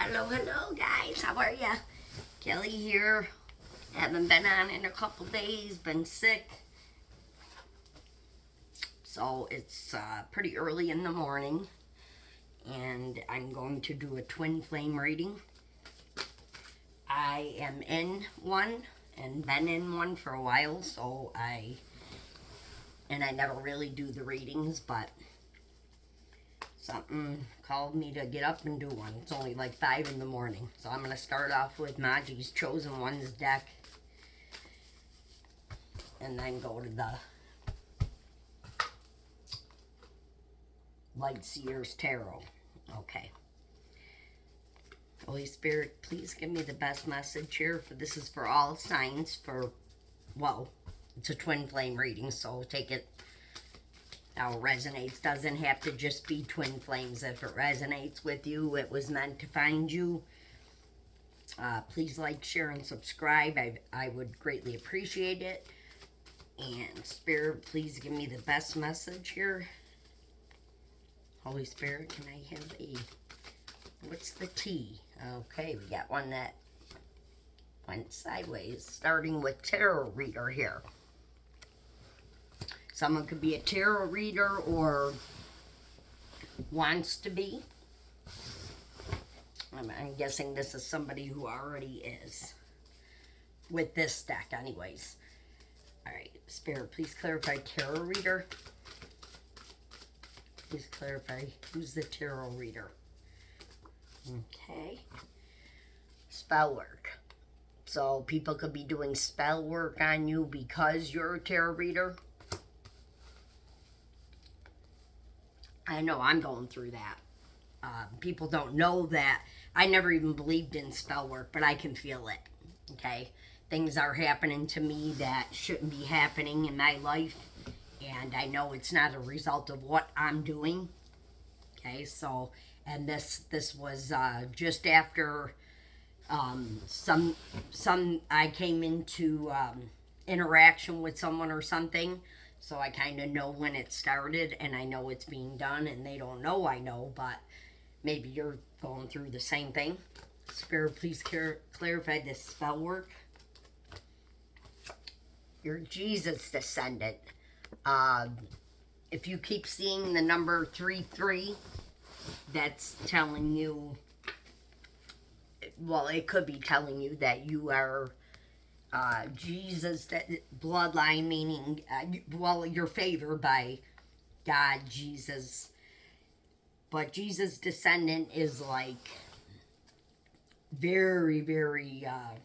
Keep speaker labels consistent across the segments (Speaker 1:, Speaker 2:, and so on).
Speaker 1: Hello, guys. How are ya? Kelly here. Haven't been on in a couple days. Been sick. So it's pretty early in the morning. And I'm going to do a twin flame reading. I am in one and been in one for a while. So I never really do the readings. But something called me to get up and do one. It's only like 5 in the morning. So I'm going to start off with Maji's Chosen Ones deck. And then go to the Light Seers Tarot. Okay. Holy Spirit, please give me the best message here. For this is for all signs. Well, it's a twin flame reading, so take it how it resonates. Doesn't have to just be twin flames. If it resonates with you, it was meant to find you. Please like, share, and subscribe. I would greatly appreciate it. And Spirit, please give me the best message here. Holy Spirit, can I have what's the T? Okay, we got one that went sideways. Starting with tarot reader here. Someone could be a tarot reader or wants to be. I'm guessing this is somebody who already is. With this deck, anyways. Alright, Spirit, please clarify tarot reader. Please clarify who's the tarot reader. Okay. Spell work. So people could be doing spell work on you because you're a tarot reader. I know I'm going through that. People don't know that. I never even believed in spell work, but I can feel it. Okay? Things are happening to me that shouldn't be happening in my life. And I know it's not a result of what I'm doing. Okay, so, and this was just after I came into interaction with someone or something. So I kind of know when it started, and I know it's being done, and they don't know I know, but maybe you're going through the same thing. Spirit, please clarify this spell work. You're Jesus descendant. If you keep seeing the number 33, that's telling you, well, it could be telling you that you are Jesus, that bloodline, meaning, well, you're favored by God, Jesus. But Jesus descendant is like very, very, I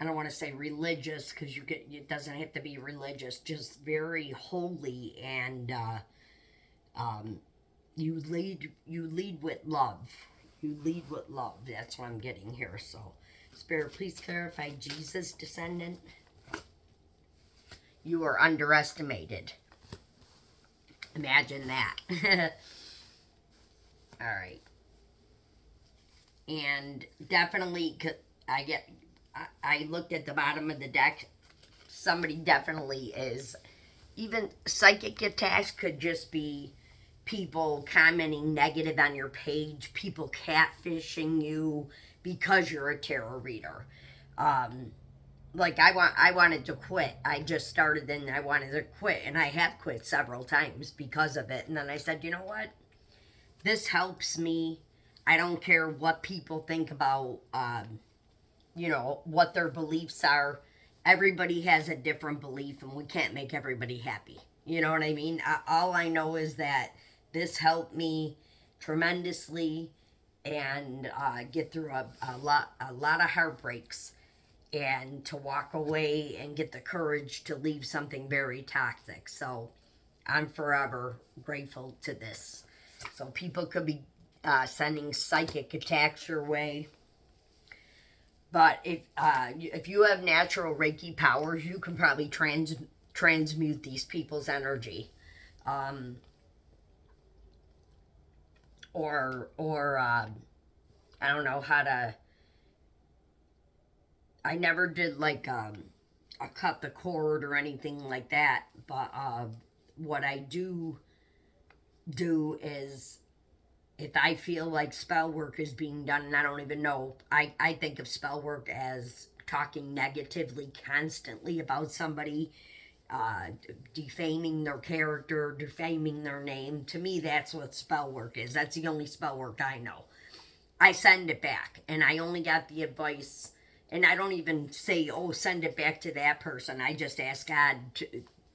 Speaker 1: don't want to say religious, because it doesn't have to be religious, just very holy, and you lead with love. You lead with love. That's what I'm getting here. So, Spirit, please clarify Jesus descendant. You are underestimated. Imagine that. All right. And definitely, I looked at the bottom of the deck. Somebody definitely is. Even psychic attacks could just be people commenting negative on your page, people catfishing you because you're a tarot reader. Like I wanted to quit. I just started and I wanted to quit, and I have quit several times because of it. And then I said, you know what? This helps me. I don't care what people think about what their beliefs are. Everybody has a different belief, and we can't make everybody happy. You know what I mean? All I know is that this helped me tremendously, and get through a lot of heartbreaks, and to walk away and get the courage to leave something very toxic. So I'm forever grateful to this. So people could be sending psychic attacks your way. But if you have natural Reiki powers, you can probably transmute these people's energy, or I don't know how to. I never did like a cut the cord or anything like that. But what I do is if I feel like spell work is being done, and I don't even know, I think of spell work as talking negatively constantly about somebody, uh, defaming their character, defaming their name. To me, that's what spell work is. That's the only spell work I know. I send it back, and I only got the advice, and I don't even say, "Oh, send it back to that person." I just ask God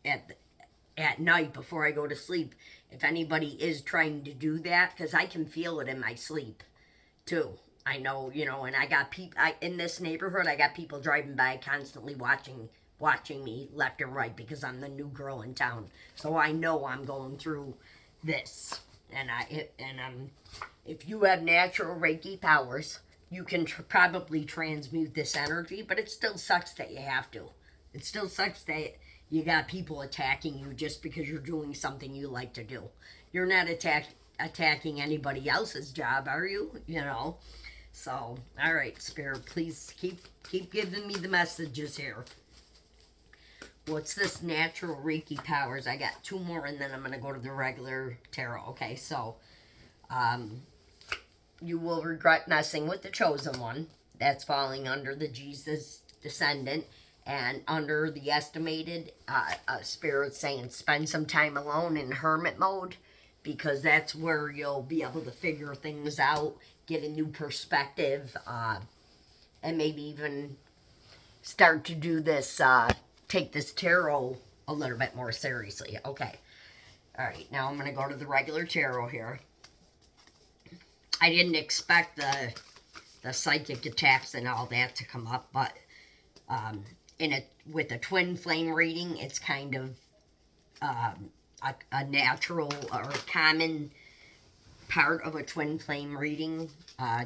Speaker 1: at at night before I go to sleep if anybody is trying to do that, because I can feel it in my sleep too. I know, and I got people in this neighborhood. I got people driving by constantly watching me left and right because I'm the new girl in town. So I know I'm going through this, and I'm. If you have natural Reiki powers, you can probably transmute this energy, but it still sucks that you have to. It still sucks that you got people attacking you just because you're doing something you like to do. You're not attacking anybody else's job, are you? So, all right, Spirit, please keep giving me the messages here. What's this natural Reiki powers? I got 2 more, and then I'm going to go to the regular tarot. Okay, so you will regret messing with the chosen one. That's falling under the Jesus descendant, and under the estimated spirit saying spend some time alone in hermit mode, because that's where you'll be able to figure things out, get a new perspective, and maybe even start to do this, take this tarot a little bit more seriously. Okay. All right, now I'm going to go to the regular tarot here. I didn't expect the psychic attacks and all that to come up, but with a twin flame reading, it's kind of a natural or common part of a twin flame reading.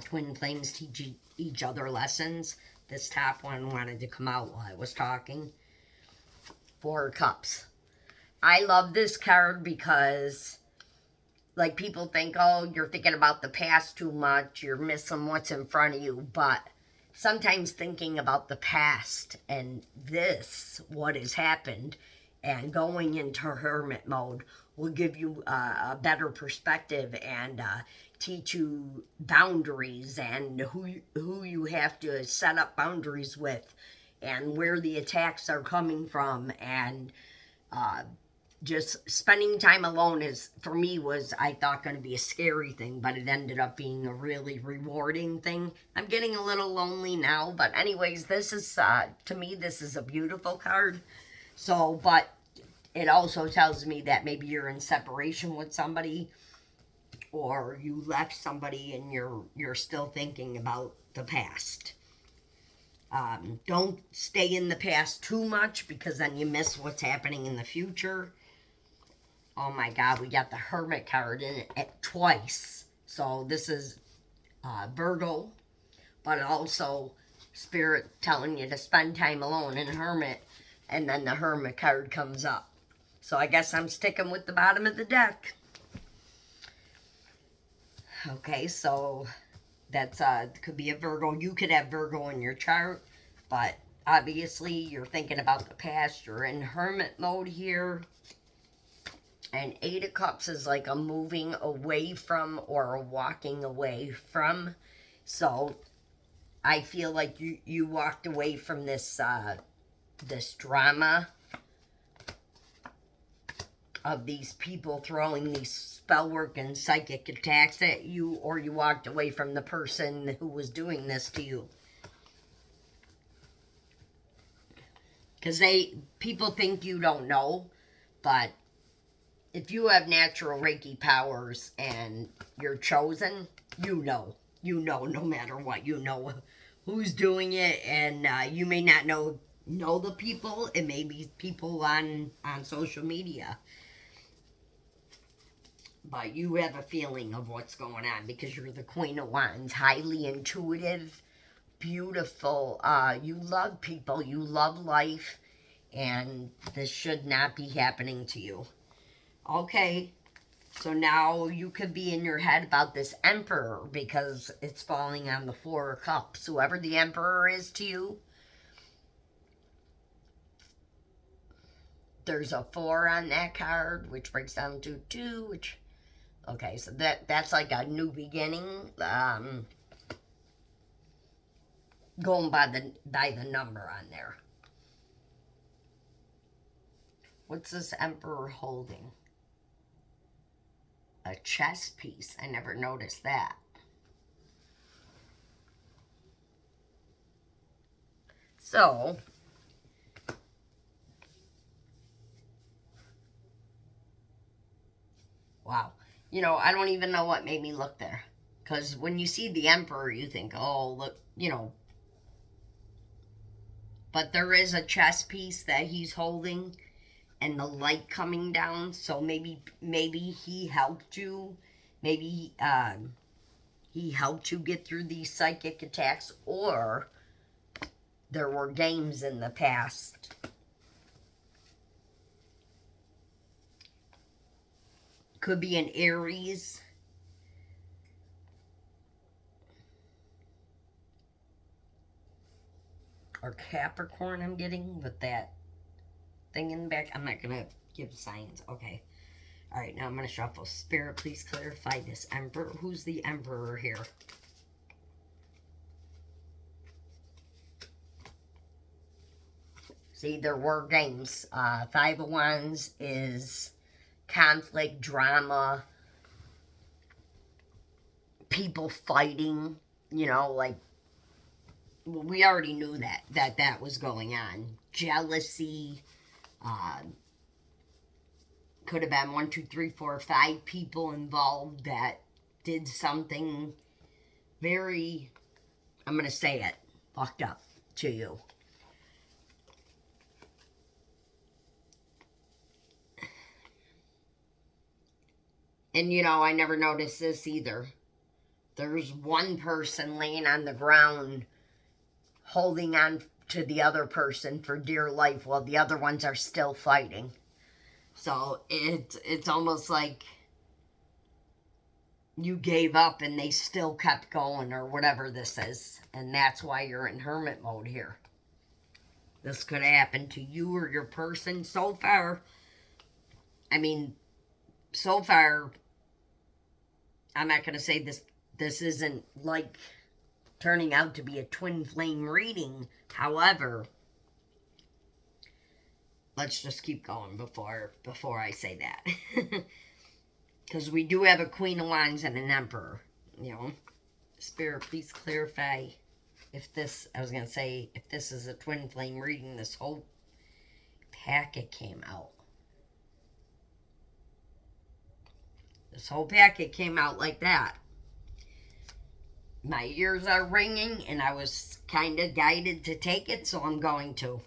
Speaker 1: Twin flames teach each other lessons. This top one wanted to come out while I was talking. 4 of Cups. I love this card because, like, people think, oh, you're thinking about the past too much, you're missing what's in front of you, but sometimes thinking about the past and what has happened, and going into hermit mode will give you a better perspective and teach you boundaries and who you have to set up boundaries with and where the attacks are coming from, and just spending time alone for me, I thought, going to be a scary thing, but it ended up being a really rewarding thing. I'm getting a little lonely now, but anyways, this is, to me, this is a beautiful card. So, but it also tells me that maybe you're in separation with somebody, or you left somebody and you're still thinking about the past. Don't stay in the past too much, because then you miss what's happening in the future. Oh my God, we got the Hermit card in it twice. So this is Virgo, but also Spirit telling you to spend time alone in Hermit, and then the Hermit card comes up. So I guess I'm sticking with the bottom of the deck. Okay, so that's could be a Virgo. You could have Virgo in your chart, but obviously you're thinking about the past. You're in Hermit mode here. And 8 of Cups is like a moving away from or a walking away from. So I feel like you walked away from this this drama of these people throwing these spell work and psychic attacks at you, or you walked away from the person who was doing this to you. Because people think you don't know, but if you have natural Reiki powers and you're chosen, you know no matter what, you know who's doing it, and you may not know the people. It may be people on social media, but you have a feeling of what's going on because you're the Queen of Wands, highly intuitive, beautiful. You love people, you love life, and this should not be happening to you. Okay, so now you could be in your head about this Emperor because it's falling on the 4 of Cups. Whoever the Emperor is to you, there's a 4 on that card, which breaks down to 2, which Okay, so that's like a new beginning. Going by the number on there. What's this emperor holding? A chess piece. I never noticed that. So, wow. You know, I don't even know what made me look there. Because when you see the emperor, you think, oh, look, you know. But there is a chess piece that he's holding and the light coming down. So maybe he helped you. Maybe he helped you get through these psychic attacks, or there were games in the past. Could be an Aries. Or Capricorn, I'm getting with that thing in the back. I'm not going to give signs. Okay. All right, now I'm going to shuffle. Spirit, please clarify this emperor. Who's the emperor here? See, there were games. Five of Wands is conflict, drama, people fighting, you know, like, we already knew that was going on. Jealousy, could have been 1, 2, 3, 4, 5 people involved that did something very, I'm going to say it, fucked up to you. And, you know, I never noticed this either. There's one person laying on the ground holding on to the other person for dear life while the other ones are still fighting. So it's almost like you gave up and they still kept going, or whatever this is. And that's why you're in hermit mode here. This could happen to you or your person. So far, I mean, so far, I'm not going to say this isn't like turning out to be a twin flame reading. However, let's just keep going before I say that. Because we do have a Queen of Wands and an Emperor, you know. Spirit, please clarify if this, I was going to say, if this is a twin flame reading, this whole packet came out. This whole packet came out like that. My ears are ringing, and I was kind of guided to take it, so I'm going to.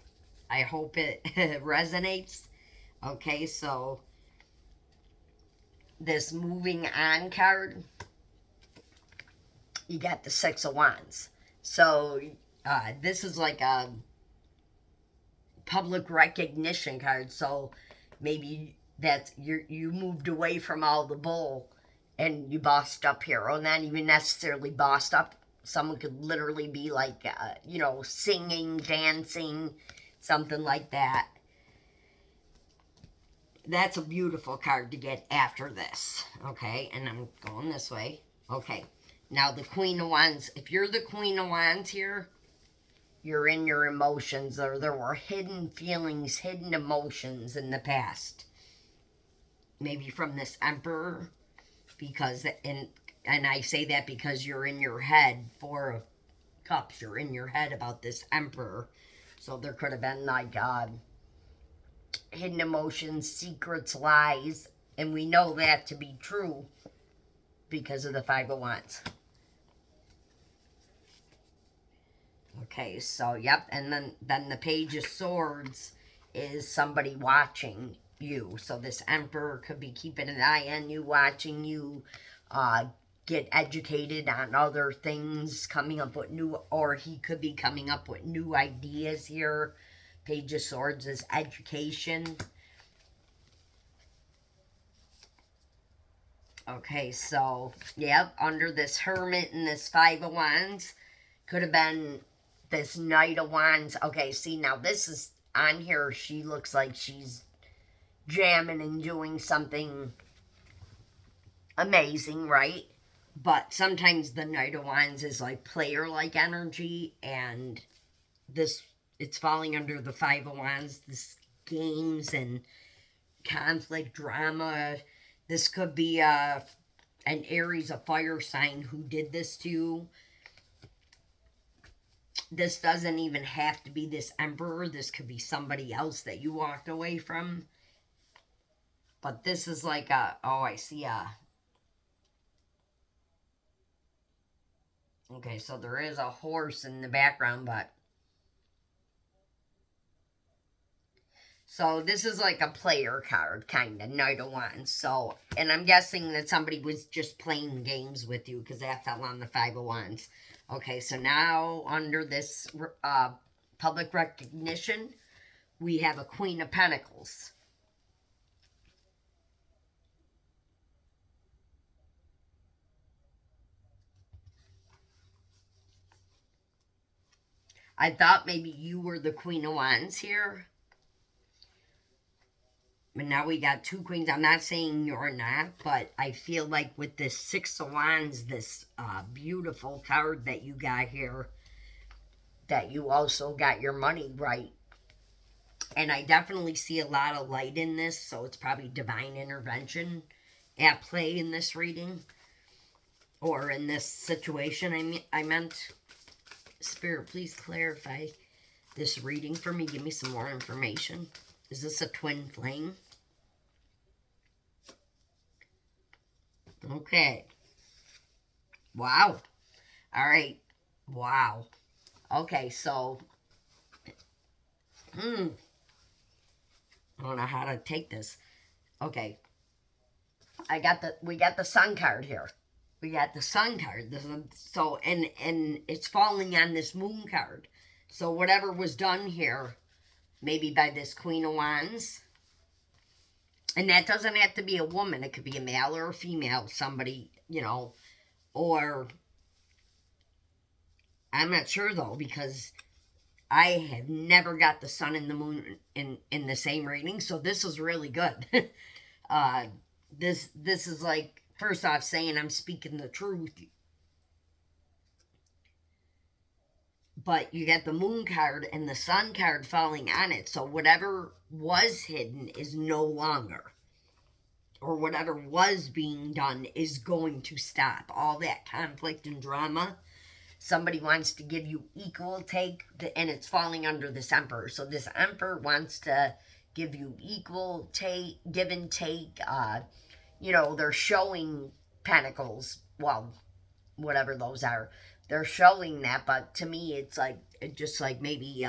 Speaker 1: I hope it resonates. Okay, so this moving on card, you got the Six of Wands. So this is like a public recognition card. So maybe that you moved away from all the bull and you bossed up here. Or not even necessarily bossed up. Someone could literally be like, you know, singing, dancing, something like that. That's a beautiful card to get after this. Okay, and I'm going this way. Okay, now the Queen of Wands. If you're the Queen of Wands here, you're in your emotions, or there were hidden feelings, hidden emotions in the past. Maybe from this Emperor, because, and I say that because you're in your head, Four of Cups, you're in your head about this Emperor. So there could have been like hidden emotions, secrets, lies, and we know that to be true because of the Five of Wands. Okay, so yep, and then the Page of Swords is somebody watching you. So this Emperor could be keeping an eye on you, watching you, get educated on other things, coming up with new, or he could be coming up with new ideas here. Page of Swords is education. Okay, so, yep, under this Hermit and this Five of Wands, could have been this Knight of Wands. Okay, see, now this is on here. She looks like she's jamming and doing something amazing, right? But sometimes the Knight of Wands is like player like energy, and this it's falling under the Five of Wands. This games and conflict, drama. This could be an Aries, a fire sign, who did this to you. This doesn't even have to be this Emperor. This could be somebody else that you walked away from. But this is like a, oh, I see a, okay, so there is a horse in the background, but, so this is like a player card, kind of, Knight of Wands. So, and I'm guessing that somebody was just playing games with you because that fell on the Five of Wands. Okay, so now under this public recognition, we have a Queen of Pentacles. I thought maybe you were the Queen of Wands here. But now we got two queens. I'm not saying you're not, but I feel like with this Six of Wands, this beautiful card that you got here, that you also got your money right. And I definitely see a lot of light in this, so it's probably divine intervention at play in this reading. Or in this situation, I meant. Spirit, please clarify this reading for me. Give me some more information. Is this a twin flame? Okay. Wow. All right. Wow. Okay, so I don't know how to take this. Okay. We got the Sun card here. We got the Sun card. So and it's falling on this Moon card. So whatever was done here, maybe by this Queen of Wands, and that doesn't have to be a woman. It could be a male or a female, somebody, or I'm not sure though, because I have never got the Sun and the Moon in the same reading, so this is really good. This is like, first off, saying I'm speaking the truth. But you get the Moon card and the Sun card falling on it. So whatever was hidden is no longer. Or whatever was being done is going to stop. All that conflict and drama. Somebody wants to give you equal take, and it's falling under this Emperor. So this Emperor wants to give you equal take, give and take. They're showing pentacles. Well, whatever those are. They're showing that, but to me, it's like, just like maybe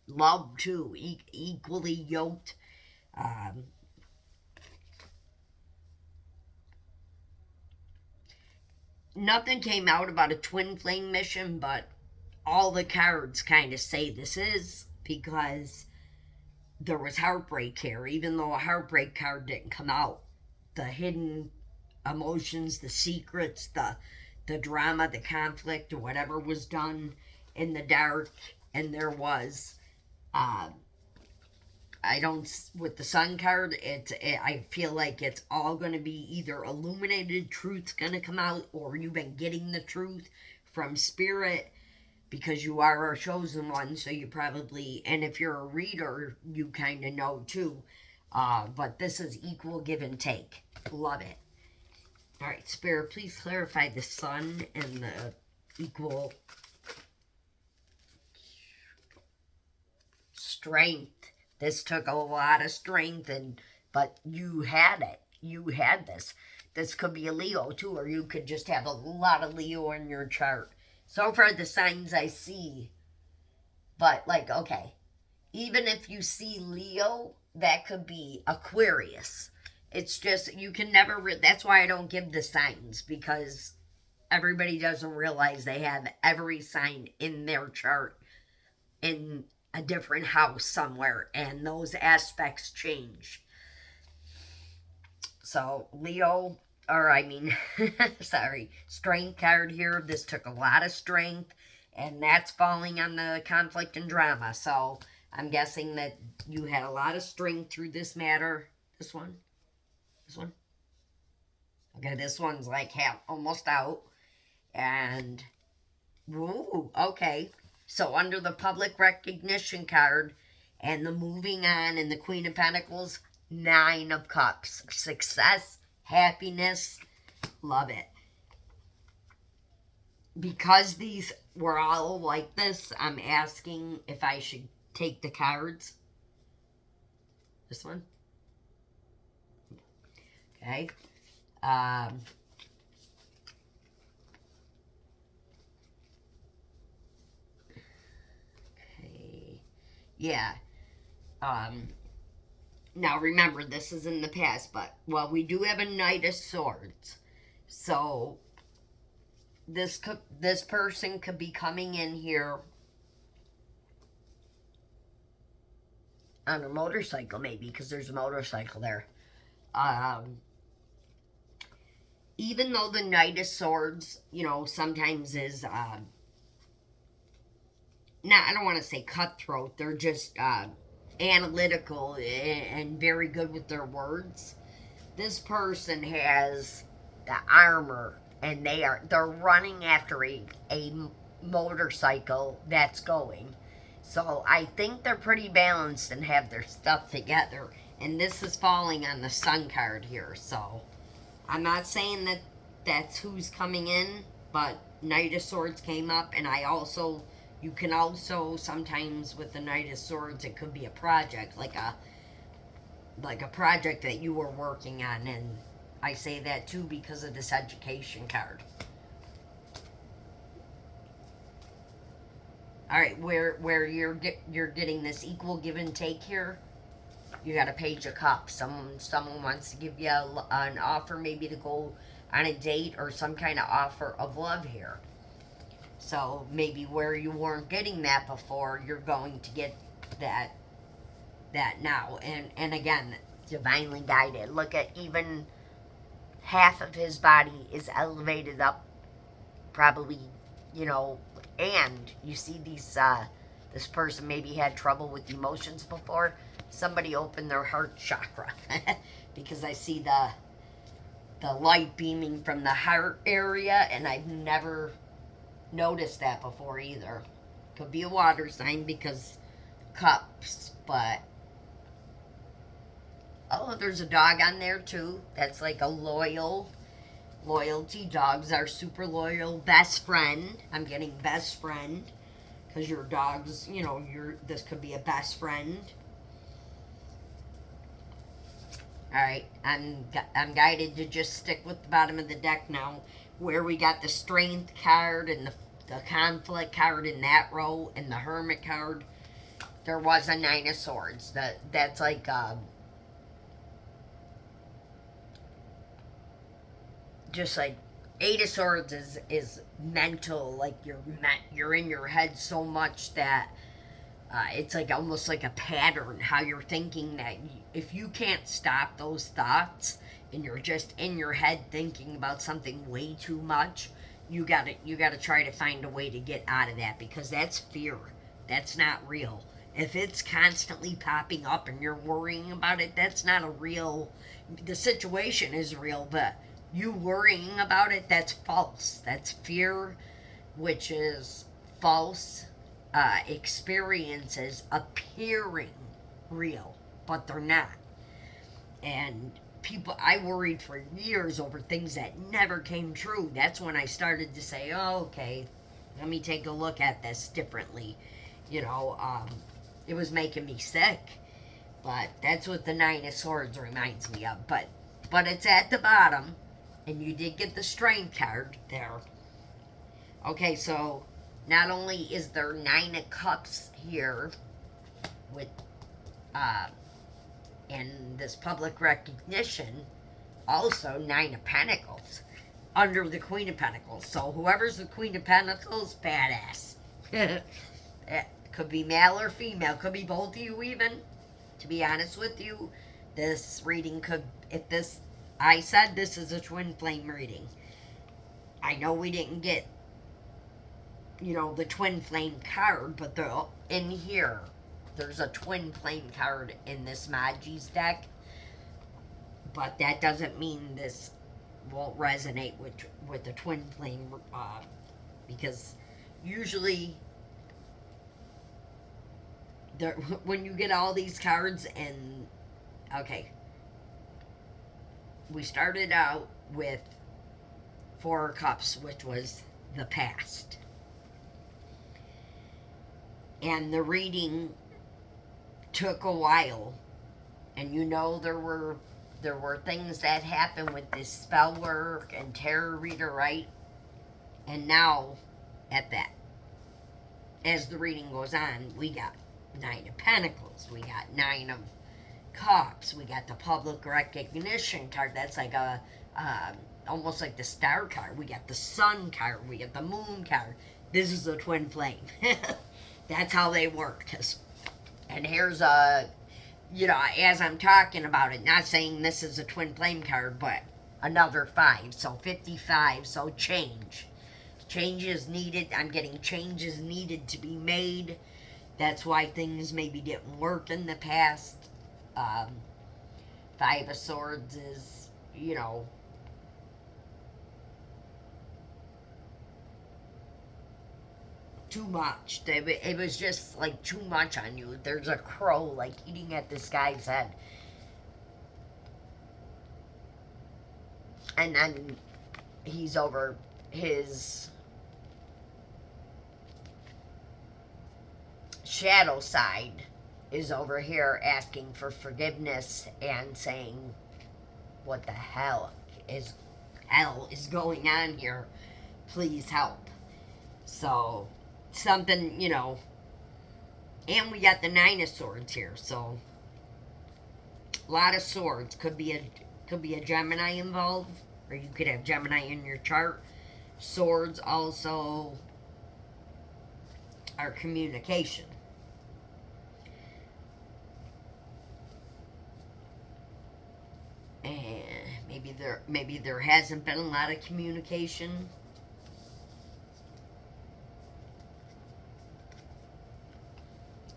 Speaker 1: love too, equally yoked. Nothing came out about a twin flame mission, but all the cards kind of say this is, because there was heartbreak here, even though a heartbreak card didn't come out. The hidden emotions, the secrets, the drama, the conflict, or whatever was done in the dark, and there was. I don't, with the Sun card, I feel like it's all going to be either illuminated truth's going to come out, or you've been getting the truth from Spirit, because you are a chosen one, so you probably, and if you're a reader, you kind of know too. But this is equal give and take. Love it. All right, Spirit, please clarify the Sun and the equal strength. This took a lot of strength, but you had it. You had this. This could be a Leo too, or you could just have a lot of Leo in your chart. So far, the signs I see, but like, okay, even if you see Leo, that could be Aquarius. It's just, you can never, that's why I don't give the signs, because everybody doesn't realize they have every sign in their chart in a different house somewhere, and those aspects change. So Leo, or I mean, sorry, strength card here. This took a lot of strength, and that's falling on the conflict and drama. So I'm guessing that you had a lot of strength through this matter. This one. Okay, this one's like half, almost out. And, woo, okay. So under the public recognition card and the moving on and the Queen of Pentacles, Nine of Cups. Success, happiness, love it. Because these were all like this, I'm asking if I should take the cards. This one. Okay. Okay. Yeah. Now remember, this is in the past, but well, we do have a Knight of Swords, so this person could be coming in here on a motorcycle, maybe, because there's a motorcycle there. Even though the Knight of Swords, sometimes is I don't want to say cutthroat. They're just analytical and very good with their words. This person has the armor, and they're running after a motorcycle that's going. So I think they're pretty balanced and have their stuff together. And this is falling on the Sun card here. So I'm not saying that that's who's coming in, but Knight of Swords came up, and you can also sometimes with the Knight of Swords, it could be a project, like a project that you were working on, and I say that too because of this education card. All right, where you're getting this equal give and take here. You got a Page of Cups. Someone wants to give you an offer, maybe to go on a date or some kind of offer of love here. So maybe where you weren't getting that before, you're going to get that now. And again, divinely guided. Look at, even half of his body is elevated up, probably, and you see this person maybe had trouble with emotions before. Somebody opened their heart chakra because I see the light beaming from the heart area, and I've never noticed that before either. Could be a water sign because cups, but there's a dog on there too. That's like a loyalty. Dogs are super loyal. Best friend. I'm getting best friend because your dogs, this could be a best friend. All right, I'm guided to just stick with the bottom of the deck now, where we got the Strength card and the Conflict card in that row, and the Hermit card. There was a Nine of Swords. That's like just like Eight of Swords is mental. Like you're in your head so much that it's like almost like a pattern how you're thinking, that if you can't stop those thoughts and you're just in your head thinking about something way too much, you gotta try to find a way to get out of that, because that's fear. That's not real. If it's constantly popping up and you're worrying about it, that's not a real. The situation is real, but you worrying about it, that's false. That's fear, which is false. Experiences appearing real, but they're not. And I worried for years over things that never came true. That's when I started to say, oh, okay, let me take a look at this differently. It was making me sick. But that's what the Nine of Swords reminds me of. But it's at the bottom, and you did get the Strength card there. Okay, so not only is there Nine of Cups here with in this public recognition, also Nine of Pentacles under the Queen of Pentacles. So whoever's the Queen of Pentacles, badass. It could be male or female, could be both of you even. To be honest with you, this reading I said this is a twin flame reading. I know we didn't get the twin flame card, but in here there's a twin flame card in this Magi's deck, but that doesn't mean this won't resonate with the twin flame, because usually there, when you get all these cards and okay, we started out with Four of Cups, which was the past, and the reading took a while, and there were things that happened with this spell work and tarot reader, right? And now, at that, as the reading goes on, we got Nine of Pentacles, we got Nine of Cups, we got the public recognition card. That's like a almost like the star card. We got the sun card, we got the moon card. This is a twin flame. That's how they work. And here's a, as I'm talking about it, not saying this is a twin flame card, but another 5, so 55, so change. Change is needed. I'm getting changes needed to be made. That's why things maybe didn't work in the past. 5 of Swords is, too much. It was just like too much on you. There's a crow like eating at this guy's head. And then he's over his shadow side is over here asking for forgiveness and saying, what the hell is going on here? Please help. So something, and we got the 9 of Swords here, so a lot of swords. Could be a Gemini involved, or you could have Gemini in your chart. Swords also are communication. And maybe there hasn't been a lot of communication.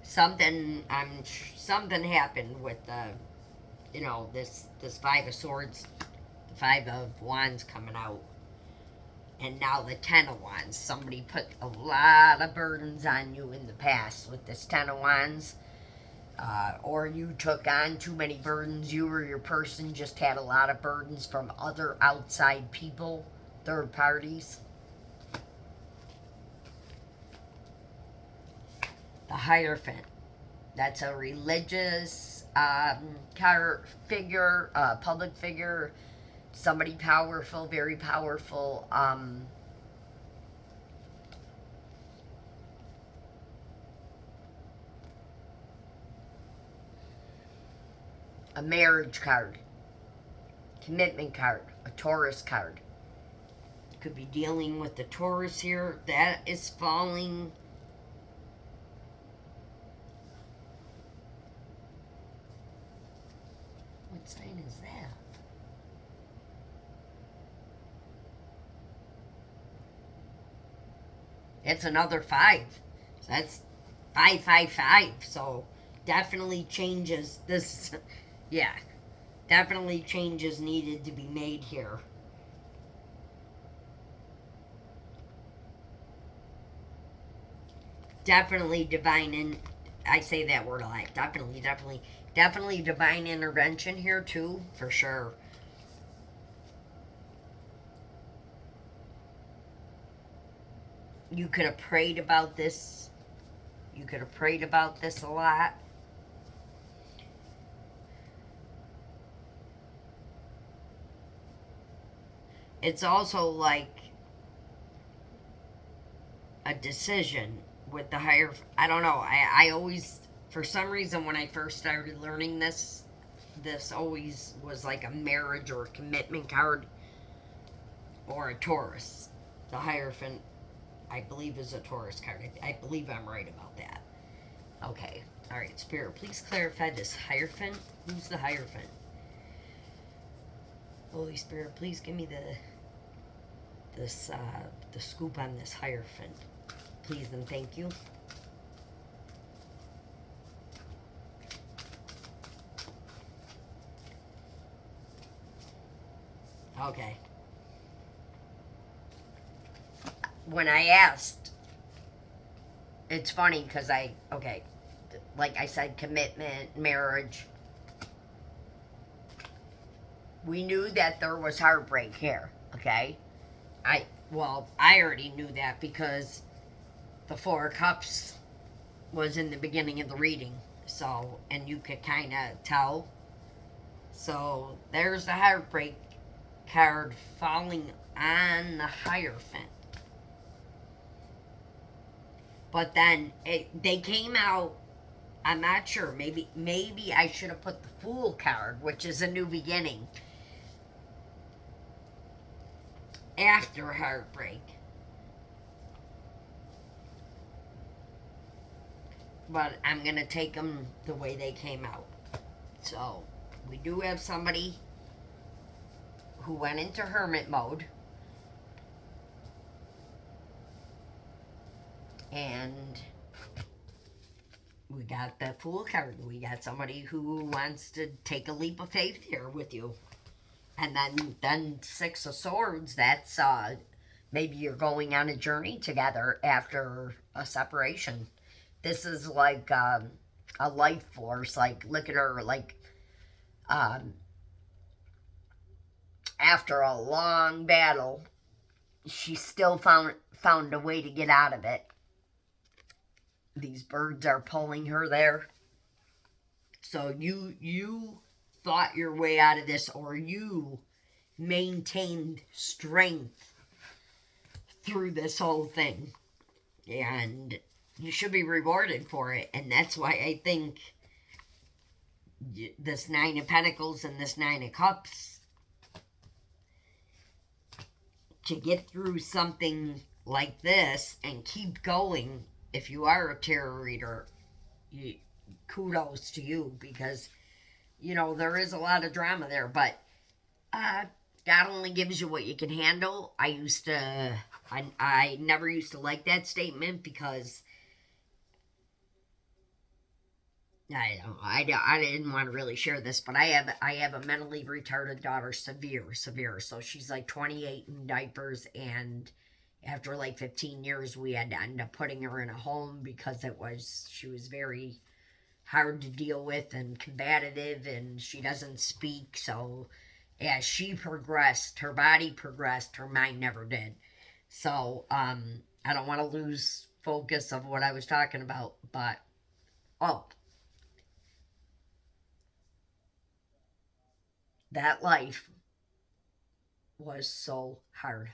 Speaker 1: Something happened with this 5 of Swords, the 5 of Wands coming out, and now the 10 of Wands. Somebody put a lot of burdens on you in the past with this 10 of Wands, or you took on too many burdens. You or your person just had a lot of burdens from other outside people, third parties. The Hierophant. That's a religious figure, public figure, somebody powerful, very powerful. A marriage card, commitment card, a Taurus card. Could be dealing with the Taurus here. That is falling. What sign is that? It's another 5. So that's 555. So definitely changes this. Yeah. Definitely changes needed to be made here. Definitely divine, I say that word a lot. Definitely divine intervention here too, for sure. You could have prayed about this. You could have prayed about this a lot. It's also like a decision with the higher. I don't know. I always, for some reason, when I first started learning this always was like a marriage or a commitment card or a Taurus. The Hierophant, I believe, is a Taurus card. I believe I'm right about that. Okay. All right, Spirit, please clarify this Hierophant. Who's the Hierophant? Holy Spirit, please give me the scoop on this Hierophant. Please and thank you. Okay. when I asked, it's funny because like I said, commitment, marriage. We knew that there was heartbreak here, okay? I already knew that because the Four of Cups was in the beginning of the reading. So, and you could kind of tell. So, there's the heartbreak card falling on the Hierophant. But then they came out. I'm not sure. Maybe I should have put the Fool card, which is a new beginning, after heartbreak. But I'm gonna take them the way they came out. So we do have somebody who went into hermit mode, and we got the Fool card. We got somebody who wants to take a leap of faith here with you. And then Six of Swords, that's maybe you're going on a journey together after a separation. This is like a life force. Like, look at her, like, after a long battle, she still found a way to get out of it. These birds are pulling her there. So you thought your way out of this, or you maintained strength through this whole thing, and you should be rewarded for it. And that's why I think this Nine of Pentacles and this Nine of Cups, to get through something like this and keep going, if you are a tarot reader, kudos to you, because there is a lot of drama there, but God only gives you what you can handle. I never used to like that statement because I didn't want to really share this, but I have a mentally retarded daughter, severe. So she's like 28 in diapers, and after like 15 years, we had to end up putting her in a home because she was very hard to deal with and combative, and she doesn't speak. So as she progressed, her body progressed, her mind never did. So I don't want to lose focus of what I was talking about, but that life was so hard,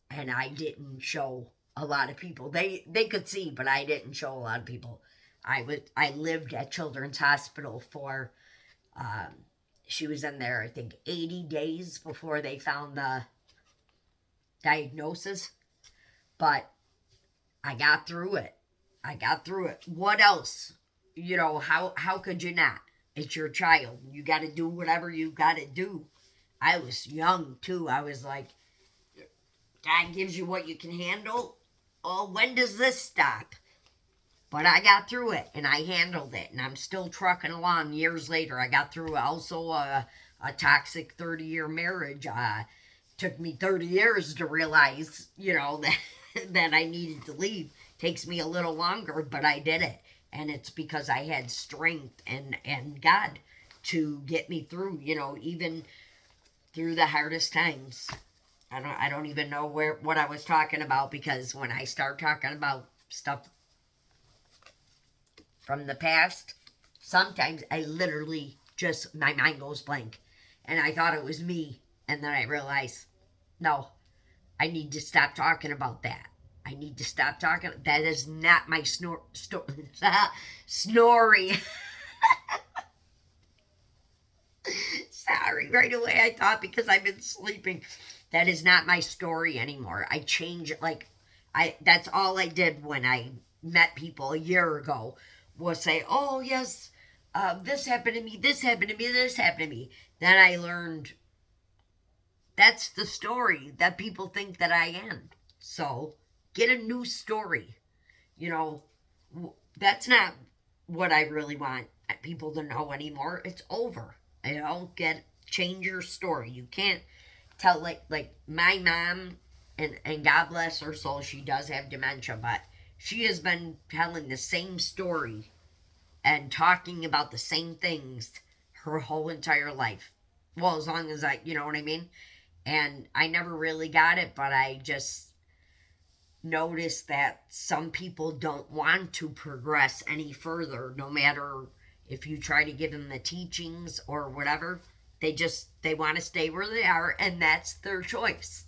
Speaker 1: and I didn't show a lot of people. They could see, but I didn't show a lot of people. I lived at Children's Hospital for she was in there, I think, 80 days before they found the diagnosis. But I got through it. What else? How could you not? It's your child. You got to do whatever you got to do. I was young too. I was like, God gives you what you can handle. Oh, when does this stop? But I got through it, and I handled it, and I'm still trucking along years later. I got through also a toxic 30-year marriage. Took me 30 years to realize, that I needed to leave. Takes me a little longer, but I did it. And it's because I had strength and God to get me through, even through the hardest times. I don't even know what I was talking about, because when I start talking about stuff from the past, sometimes I literally my mind goes blank, and I thought it was me, and then I realized, no, I need to stop talking about that. I need to stop talking. That is not my snory. Sorry, right away I thought because I've been sleeping. That is not my story anymore. I change it. That's all I did when I met people a year ago, was say, oh yes, this happened to me, this happened to me, this happened to me. Then I learned that's the story that people think that I am. So get a new story. That's not what I really want people to know anymore. It's over. Change your story. You can't tell, like my mom and God bless her soul, she does have dementia, but she has been telling the same story and talking about the same things her whole entire life. Well, as long as you know what I mean? And I never really got it, but I just noticed that some people don't want to progress any further, no matter if you try to give them the teachings or whatever. They want to stay where they are, and that's their choice.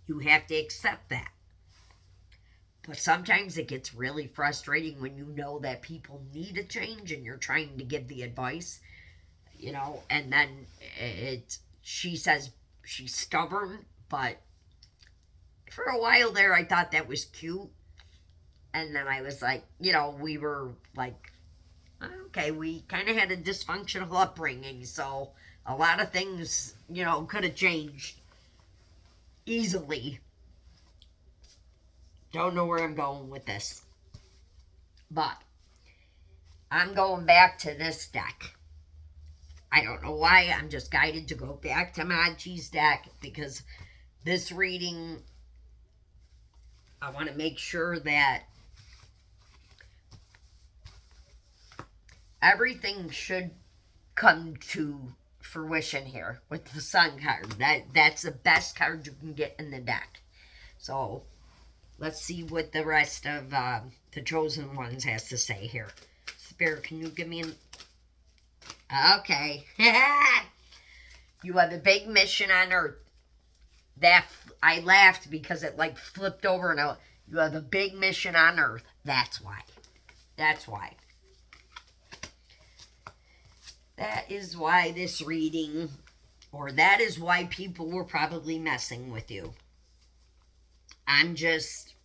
Speaker 1: You have to accept that. But sometimes it gets really frustrating when you know that people need a change and you're trying to give the advice, and then she says she's stubborn, but for a while there I thought that was cute. And then I was like, we were like, okay, we kind of had a dysfunctional upbringing, so a lot of things, could have changed easily. Don't know where I'm going with this. But I'm going back to this deck. I don't know why. I'm just guided to go back to Machi's deck because this reading, I want to make sure that everything should come to fruition here with the Sun card. That's the best card you can get in the deck. So let's see what the rest of the Chosen Ones has to say here. Spirit, can you give me an... Okay. You have a big mission on Earth. That I laughed because it like flipped over and you have a big mission on Earth. That's why. That's why. That is why this reading, or that is why people were probably messing with you. I'm just,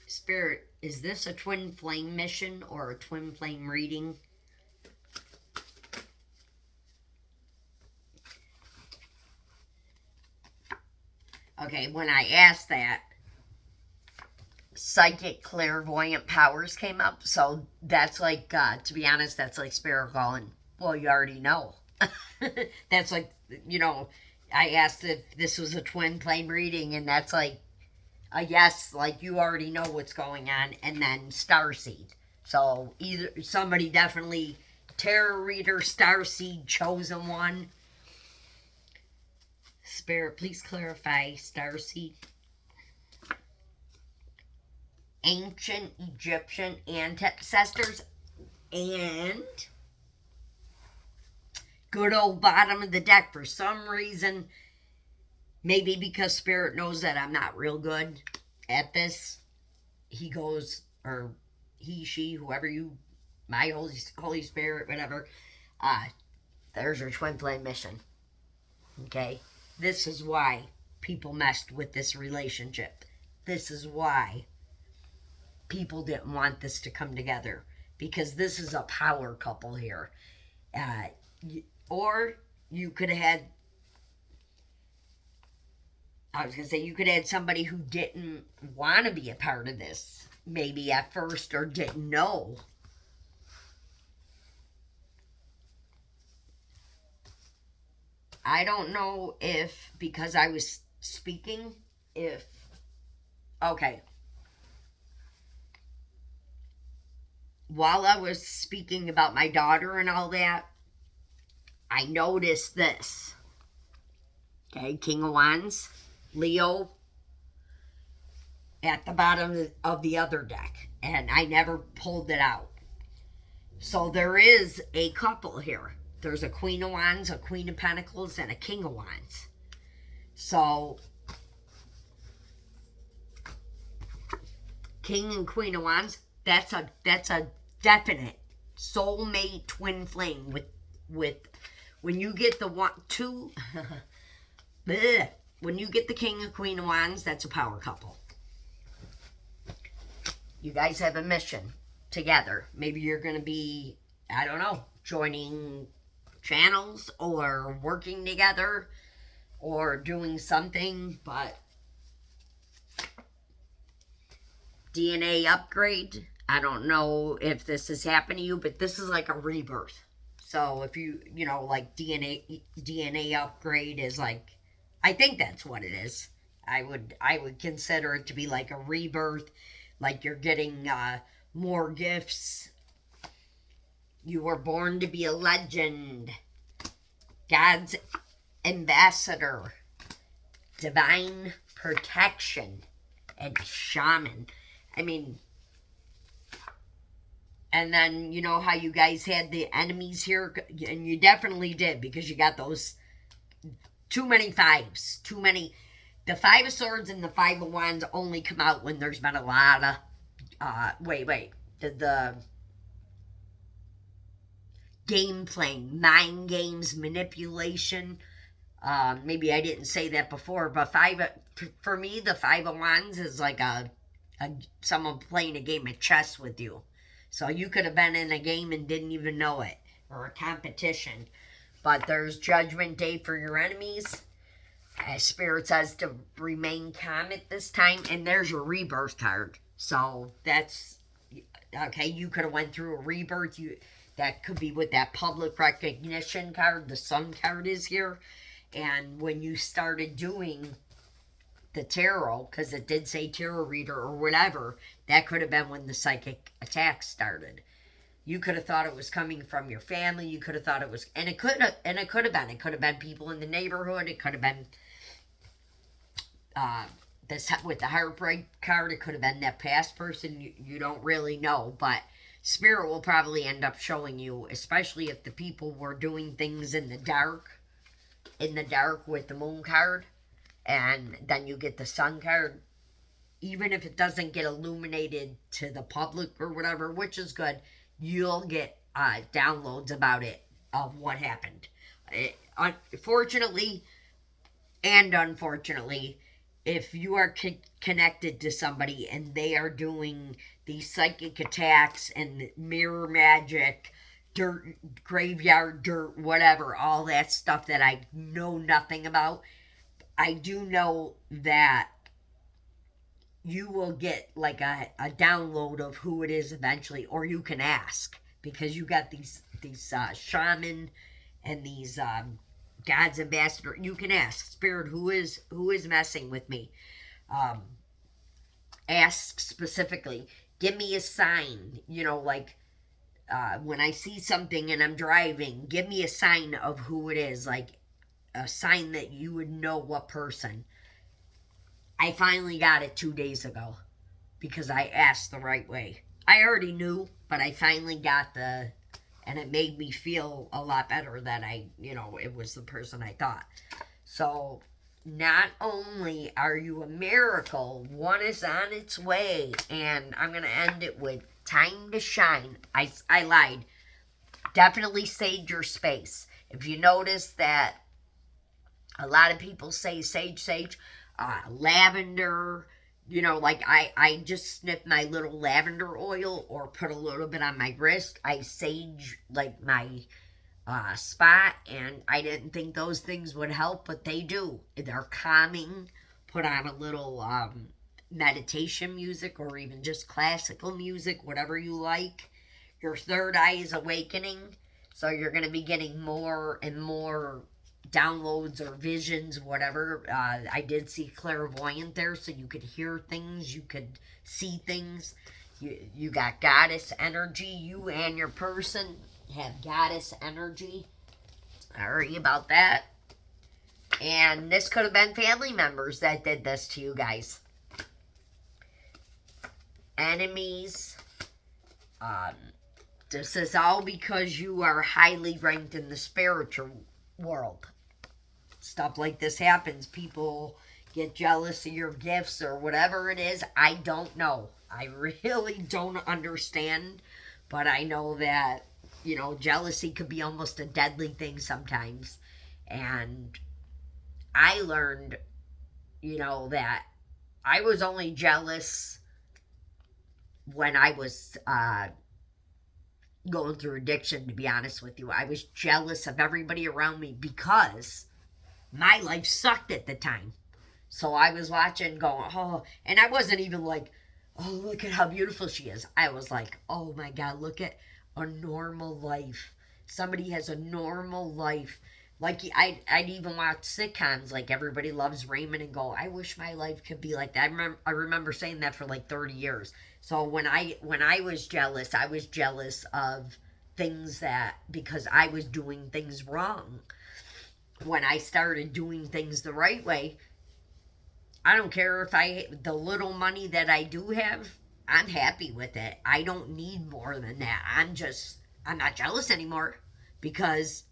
Speaker 1: Spirit, is this a twin flame mission or a twin flame reading? Okay, when I asked that, psychic clairvoyant powers came up. So that's like, to be honest, that's like Spirit calling. Well, you already know. That's like, I asked if this was a twin flame reading, and that's like a yes, like you already know what's going on. And then Starseed. So either somebody definitely, Tarot Reader, Starseed, Chosen One. Spirit, please clarify Starseed. Ancient Egyptian ancestors and good old bottom of the deck. For some reason, maybe because Spirit knows that I'm not real good at this, he goes, or he, she, whoever you, my Holy Spirit, whatever, there's your twin flame mission. Okay? This is why people messed with this relationship. This is why people didn't want this to come together. Because this is a power couple here. Or you could have had, you could have had somebody who didn't want to be a part of this. Maybe at first, or didn't know. I don't know if, because I was speaking, okay. While I was speaking about my daughter and all that, I noticed this. Okay, King of Wands, Leo, at the bottom of the other deck. And I never pulled it out. So there is a couple here. There's a Queen of Wands, a Queen of Pentacles, and a King of Wands. So, King and Queen of Wands, that's a definite soulmate twin flame with when you get the when you get the King and Queen of Wands, that's a power couple. You guys have a mission together. Maybe you're going to be, I don't know, joining channels or working together or doing something, but DNA upgrade. I don't know if this has happened to you, but this is like a rebirth. So if you like DNA upgrade is like, I think that's what it is. I would consider it to be like a rebirth, like you're getting more gifts. You were born to be a legend, God's ambassador, divine protection, and shaman. I mean, and then you know how you guys had the enemies here, and you definitely did because you got those too many fives, too many. The Five of Swords and the Five of Wands only come out when there's been a lot of wait. The game playing, mind games, manipulation. Maybe I didn't say that before, but for me, the Five of Wands is like a someone playing a game of chess with you. So you could have been in a game and didn't even know it, or a competition. But there's Judgment Day for your enemies. Spirit says to remain calm at this time, and there's your rebirth card. So that's okay. You could have went through a rebirth. That could be with that public recognition card. The Sun card is here, and when you started doing the tarot, because it did say tarot reader or whatever, that could have been when the psychic attack started. You could have thought it was coming from your family. You could have thought it was, and it could have been people in the neighborhood. It could have been this with the heartbreak card. It could have been that past person. You don't really know, but Spirit will probably end up showing you, especially if the people were doing things in the dark with the Moon card, and then you get the Sun card. Even if it doesn't get illuminated to the public or whatever, which is good, you'll get downloads about it, of what happened. Fortunately and unfortunately, if you are connected to somebody and they are doing these psychic attacks and mirror magic, dirt, graveyard dirt, whatever, all that stuff that I know nothing about, I do know that you will get like a download of who it is eventually, or you can ask, because you got these shaman and these God's ambassador. You can ask Spirit, who is messing with me. Ask specifically, give me a sign, like when I see something and I'm driving, give me a sign of who it is, like a sign that you would know what person. I finally got it 2 days ago because I asked the right way. I already knew, but I finally got and it made me feel a lot better that it was the person I thought. So not only are you a miracle, one is on its way, and I'm going to end it with time to shine. I lied. Definitely sage your space. If you notice that a lot of people say sage, lavender, like I just sniff my little lavender oil or put a little bit on my wrist. I sage like my spot, and I didn't think those things would help, but they do. They're calming. Put on a little meditation music or even just classical music, whatever you like. Your third eye is awakening, so you're going to be getting more and more downloads or visions, whatever. I did see clairvoyant there, so you could hear things, you could see things. You got goddess energy. You and your person have goddess energy. Sorry about that. And this could have been family members that did this to you guys. Enemies. This is all because you are highly ranked in the spiritual world. Stuff like this happens. People get jealous of your gifts or whatever it is. I don't know. I really don't understand. But I know that, jealousy could be almost a deadly thing sometimes. And I learned, that I was only jealous when I was going through addiction, to be honest with you. I was jealous of everybody around me because my life sucked at the time. So I was watching going, oh, and I wasn't even like, oh, look at how beautiful she is. I was like, oh my God, look at a normal life. Somebody has a normal life. Like, I'd even watch sitcoms like Everybody Loves Raymond and go, I wish my life could be like that. I remember saying that for like 30 years. So when I was jealous of things that, because I was doing things wrong. When I started doing things the right way, I don't care if the little money that I do have, I'm happy with it. I don't need more than that. I'm not jealous anymore because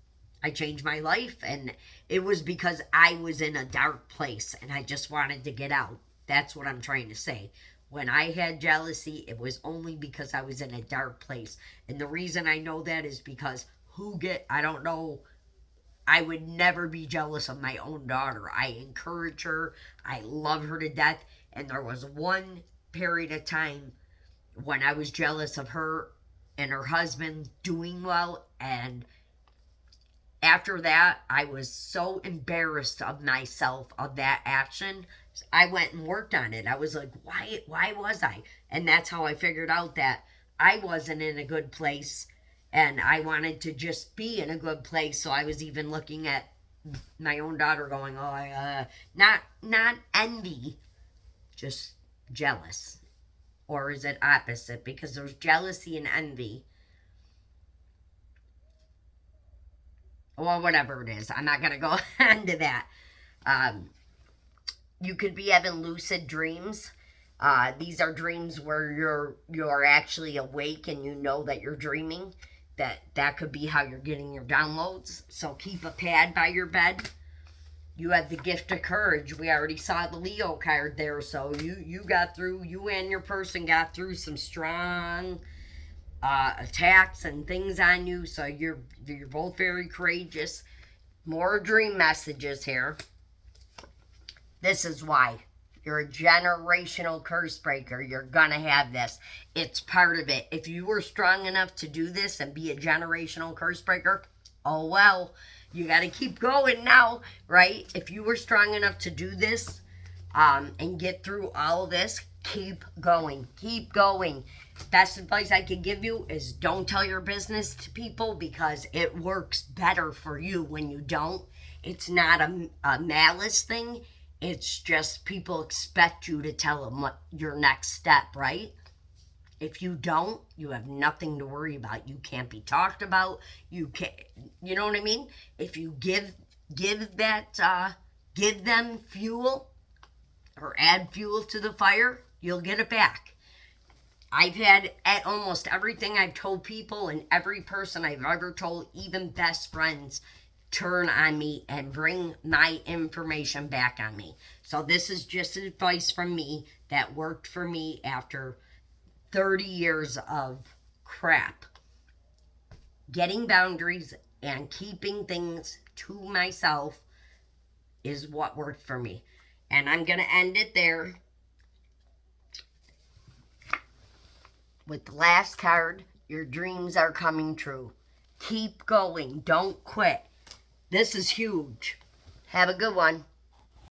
Speaker 1: I changed my life, and it was because I was in a dark place and I just wanted to get out. That's what I'm trying to say. When I had jealousy, it was only because I was in a dark place. And the reason I know that is because I don't know, I would never be jealous of my own daughter. I encourage her. I love her to death. And there was one period of time when I was jealous of her and her husband doing well. And after that, I was so embarrassed of myself, of that action. I went and worked on it. I was like, why was I? And that's how I figured out that I wasn't in a good place, and I wanted to just be in a good place. So I was even looking at my own daughter going, not envy, just jealous. Or is it opposite? Because there's jealousy and envy. Well, whatever it is, I'm not going to go into that. Um, you could be having lucid dreams. These are dreams where you're actually awake and you know that you're dreaming. That could be how you're getting your downloads. So keep a pad by your bed. You have the gift of courage. We already saw the Leo card there. So you got through. You and your person got through some strong attacks and things on you. So you're both very courageous. More dream messages here. This is why. You're a generational curse breaker. You're gonna have this. It's part of it. If you were strong enough to do this and be a generational curse breaker, oh well. You gotta keep going now, right? If you were strong enough to do this and get through all of this, keep going. Keep going. Best advice I could give you is don't tell your business to people, because it works better for you when you don't. It's not a malice thing. It's just people expect you to tell them what your next step, right? If you don't, you have nothing to worry about. You can't be talked about. You can't, you know what I mean? If you give them fuel or add fuel to the fire, you'll get it back. I've had at almost everything I've told people, and every person I've ever told, even best friends, turn on me and bring my information back on me. So this is just advice from me that worked for me after 30 years of crap. Getting boundaries and keeping things to myself is what worked for me. And I'm going to end it there with the last card. Your dreams are coming true. Keep going. Don't quit. This is huge. Have a good one.